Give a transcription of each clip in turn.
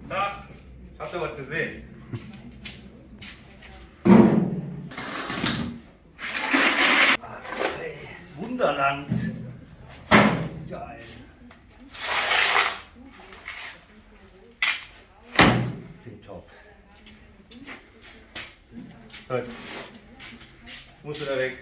Tag, habt ihr was gesehen? Hey, Wunderland. Geil. Top. Hört. Musst du da weg.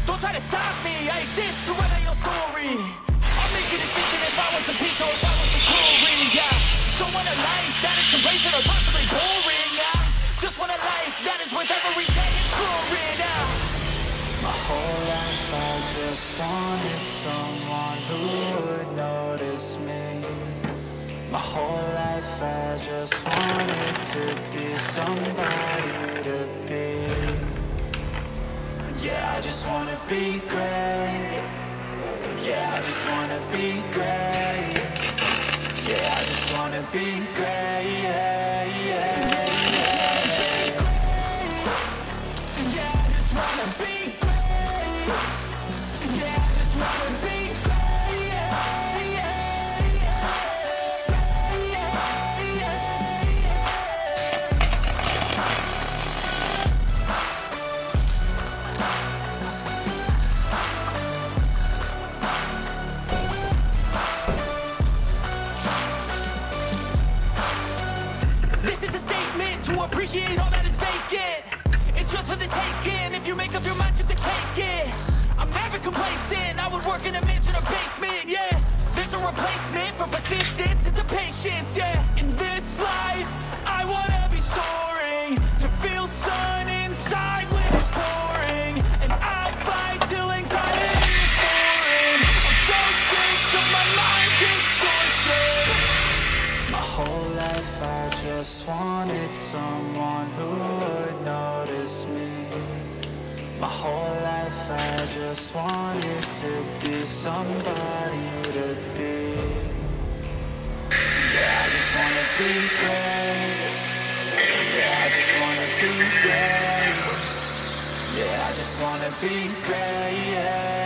Don't try to stop me, I exist to write your story. I'll make a decision if I was a piece or if I was a glory. Yeah, don't want a life that is complacent or possibly boring. Yeah, just want a life that is worth every day exploring. Yeah. My whole life I just wanted someone who would notice me. My whole life I just wanted to be somebody to be. Yeah, I just wanna be great. Yeah, I just wanna be great. Yeah, I just wanna be great. Yeah, yeah, yeah. Yeah, I just wanna be great. Yeah, I just wanna be great. Yeah, yeah, appreciate all that is vacant. It's just for the taking. If you make up your mind, you can take it. I'm never complacent. I would work in a mansion or basement. Yeah, there's a replacement for persistence. It's a patience. Yeah, in this life, I wanna be soaring to feel sun inside when it's pouring, and I'll fight till anxiety is boring. I'm so sick of my mind's distortion. My whole life I just wanted someone who would notice me. My whole life I just wanted to be somebody to be. Yeah, I just wanna be great. Yeah, I just wanna be great. Yeah, I just wanna be great. Yeah.